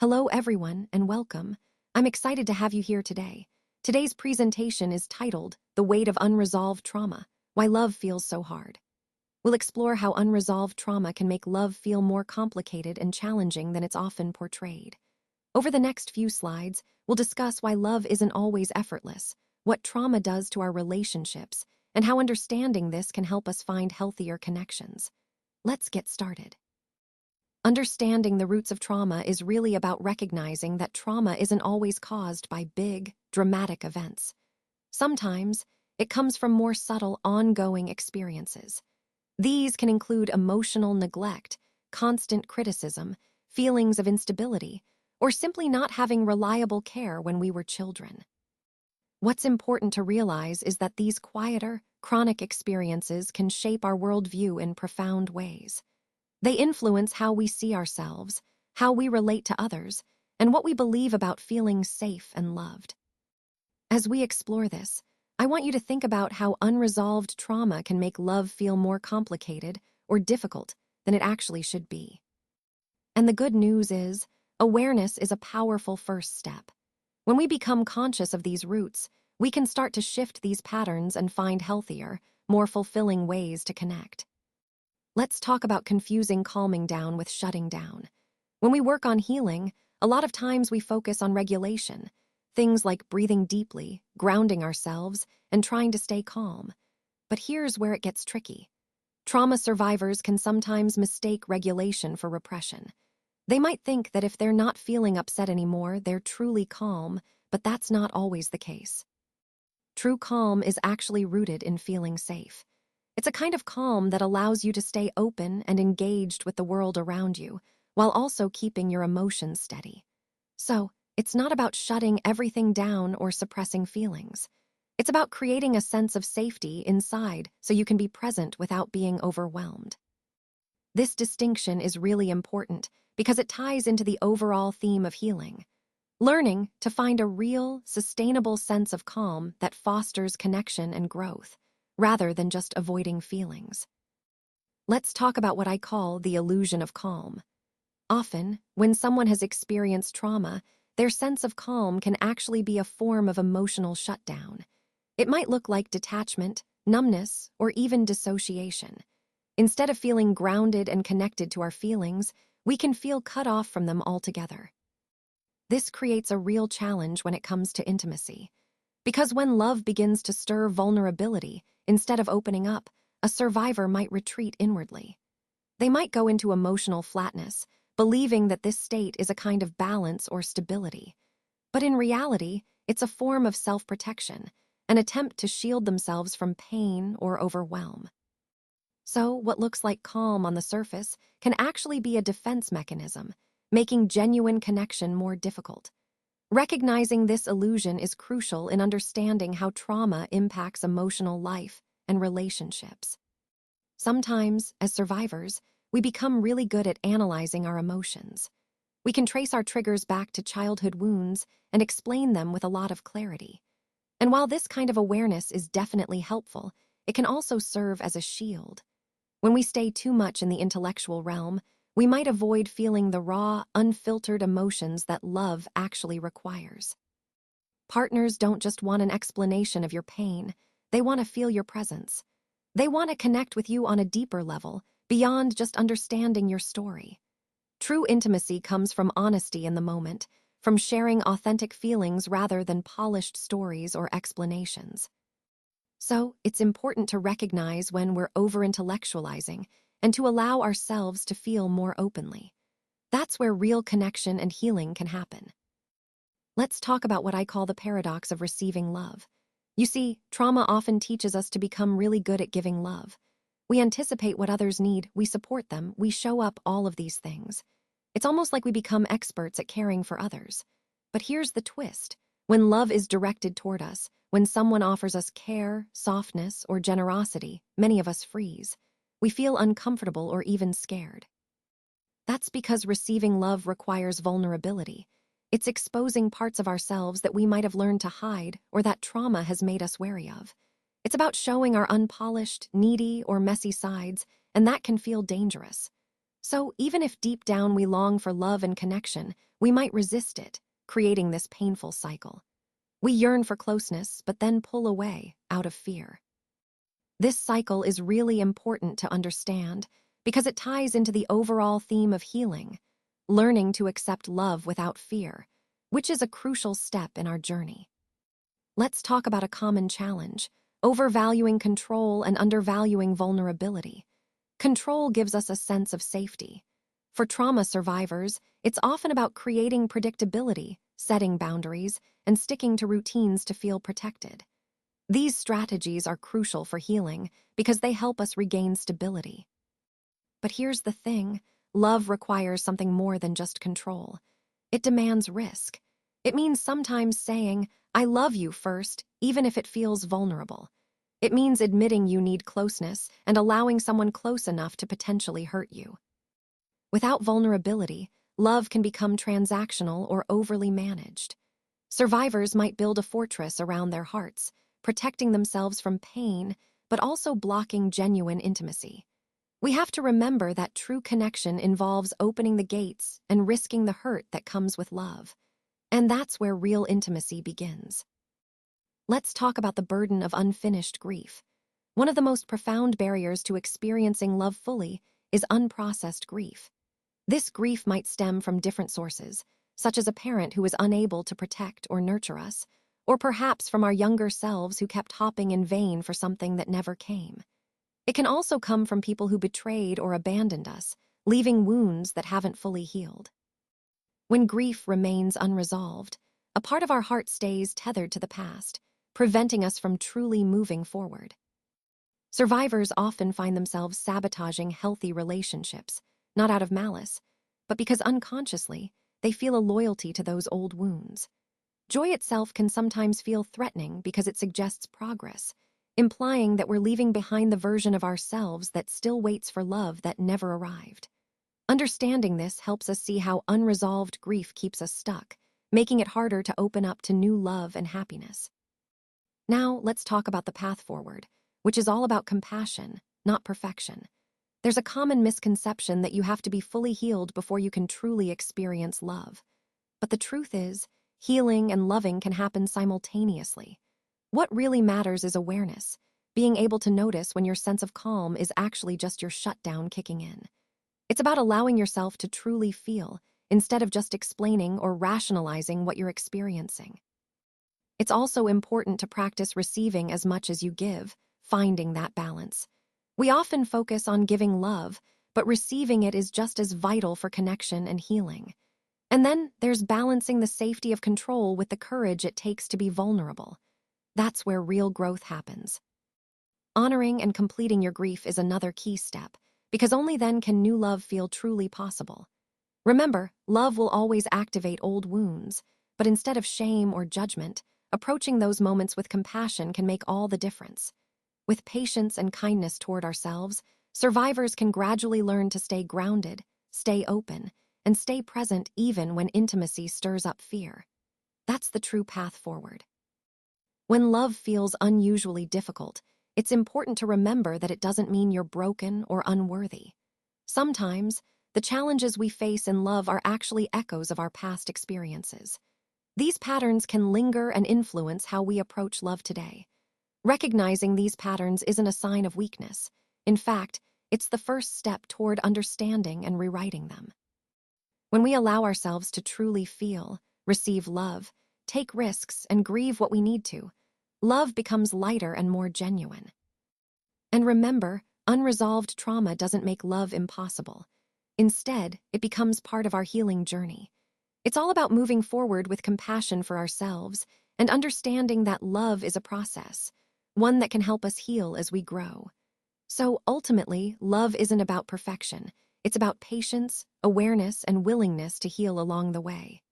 Hello, everyone, and welcome. I'm excited to have you here today. Today's presentation is titled The Weight of Unresolved Trauma, Why Love Feels So Hard. We'll explore how unresolved trauma can make love feel more complicated and challenging than it's often portrayed. Over the next few slides, we'll discuss why love isn't always effortless, what trauma does to our relationships, and how understanding this can help us find healthier connections. Let's get started. Understanding the roots of trauma is really about recognizing that trauma isn't always caused by big, dramatic events. Sometimes, it comes from more subtle, ongoing experiences. These can include emotional neglect, constant criticism, feelings of instability, or simply not having reliable care when we were children. What's important to realize is that these quieter, chronic experiences can shape our worldview in profound ways. They influence how we see ourselves, how we relate to others, and what we believe about feeling safe and loved. As we explore this, I want you to think about how unresolved trauma can make love feel more complicated or difficult than it actually should be. And the good news is, awareness is a powerful first step. When we become conscious of these roots, we can start to shift these patterns and find healthier, more fulfilling ways to connect. Let's talk about confusing calming down with shutting down. When we work on healing, a lot of times we focus on regulation, things like breathing deeply, grounding ourselves, and trying to stay calm. But here's where it gets tricky. Trauma survivors can sometimes mistake regulation for repression. They might think that if they're not feeling upset anymore, they're truly calm, but that's not always the case. True calm is actually rooted in feeling safe. It's a kind of calm that allows you to stay open and engaged with the world around you, while also keeping your emotions steady. So, it's not about shutting everything down or suppressing feelings. It's about creating a sense of safety inside so you can be present without being overwhelmed. This distinction is really important because it ties into the overall theme of healing. Learning to find a real, sustainable sense of calm that fosters connection and growth, rather than just avoiding feelings. Let's talk about what I call the illusion of calm. Often, when someone has experienced trauma, their sense of calm can actually be a form of emotional shutdown. It might look like detachment, numbness, or even dissociation. Instead of feeling grounded and connected to our feelings, we can feel cut off from them altogether. This creates a real challenge when it comes to intimacy. Because when love begins to stir vulnerability, instead of opening up, a survivor might retreat inwardly. They might go into emotional flatness, believing that this state is a kind of balance or stability. But in reality, it's a form of self-protection, an attempt to shield themselves from pain or overwhelm. So, what looks like calm on the surface can actually be a defense mechanism, making genuine connection more difficult. Recognizing this illusion is crucial in understanding how trauma impacts emotional life and relationships. Sometimes, as survivors, we become really good at analyzing our emotions. We can trace our triggers back to childhood wounds and explain them with a lot of clarity. And while this kind of awareness is definitely helpful, it can also serve as a shield. When we stay too much in the intellectual realm, we might avoid feeling the raw, unfiltered emotions that love actually requires. Partners don't just want an explanation of your pain, they want to feel your presence. They want to connect with you on a deeper level, beyond just understanding your story. True intimacy comes from honesty in the moment, from sharing authentic feelings rather than polished stories or explanations. So, it's important to recognize when we're over-intellectualizing and to allow ourselves to feel more openly. That's where real connection and healing can happen. Let's talk about what I call the paradox of receiving love. You see, trauma often teaches us to become really good at giving love. We anticipate what others need, we support them, we show up, all of these things. It's almost like we become experts at caring for others. But here's the twist. When love is directed toward us, when someone offers us care, softness, or generosity, many of us freeze. We feel uncomfortable or even scared. That's because receiving love requires vulnerability. It's exposing parts of ourselves that we might have learned to hide or that trauma has made us wary of. It's about showing our unpolished, needy, or messy sides, and that can feel dangerous. So even if deep down we long for love and connection, we might resist it, creating this painful cycle. We yearn for closeness, but then pull away out of fear. This cycle is really important to understand because it ties into the overall theme of healing, learning to accept love without fear, which is a crucial step in our journey. Let's talk about a common challenge: overvaluing control and undervaluing vulnerability. Control gives us a sense of safety. For trauma survivors, it's often about creating predictability, setting boundaries, and sticking to routines to feel protected. These strategies are crucial for healing because they help us regain stability. But here's the thing: love requires something more than just control. It demands risk. It means sometimes saying, "I love you" first, even if it feels vulnerable. It means admitting you need closeness and allowing someone close enough to potentially hurt you. Without vulnerability, love can become transactional or overly managed. Survivors might build a fortress around their hearts, protecting themselves from pain, but also blocking genuine intimacy. We have to remember that true connection involves opening the gates and risking the hurt that comes with love. And that's where real intimacy begins. Let's talk about the burden of unfinished grief. One of the most profound barriers to experiencing love fully is unprocessed grief. This grief might stem from different sources, such as a parent who was unable to protect or nurture us, or perhaps from our younger selves who kept hoping in vain for something that never came. It can also come from people who betrayed or abandoned us, leaving wounds that haven't fully healed. When grief remains unresolved, a part of our heart stays tethered to the past, preventing us from truly moving forward. Survivors often find themselves sabotaging healthy relationships, not out of malice, but because unconsciously they feel a loyalty to those old wounds. Joy itself can sometimes feel threatening because it suggests progress, implying that we're leaving behind the version of ourselves that still waits for love that never arrived. Understanding this helps us see how unresolved grief keeps us stuck, making it harder to open up to new love and happiness. Now, let's talk about the path forward, which is all about compassion, not perfection. There's a common misconception that you have to be fully healed before you can truly experience love. But the truth is, healing and loving can happen simultaneously. What really matters is awareness, being able to notice when your sense of calm is actually just your shutdown kicking in. It's about allowing yourself to truly feel, instead of just explaining or rationalizing what you're experiencing. It's also important to practice receiving as much as you give, finding that balance. We often focus on giving love, but receiving it is just as vital for connection and healing. And then there's balancing the safety of control with the courage it takes to be vulnerable. That's where real growth happens. Honoring and completing your grief is another key step, because only then can new love feel truly possible. Remember, love will always activate old wounds, but instead of shame or judgment, approaching those moments with compassion can make all the difference. With patience and kindness toward ourselves, survivors can gradually learn to stay grounded, stay open, and stay present even when intimacy stirs up fear. That's the true path forward. When love feels unusually difficult, it's important to remember that it doesn't mean you're broken or unworthy. Sometimes, the challenges we face in love are actually echoes of our past experiences. These patterns can linger and influence how we approach love today. Recognizing these patterns isn't a sign of weakness. In fact, it's the first step toward understanding and rewriting them. When we allow ourselves to truly feel, receive love, take risks, and grieve what we need to, love becomes lighter and more genuine. And remember, unresolved trauma doesn't make love impossible. Instead, it becomes part of our healing journey. It's all about moving forward with compassion for ourselves and understanding that love is a process, one that can help us heal as we grow. So ultimately, love isn't about perfection. It's about patience, awareness, and willingness to heal along the way.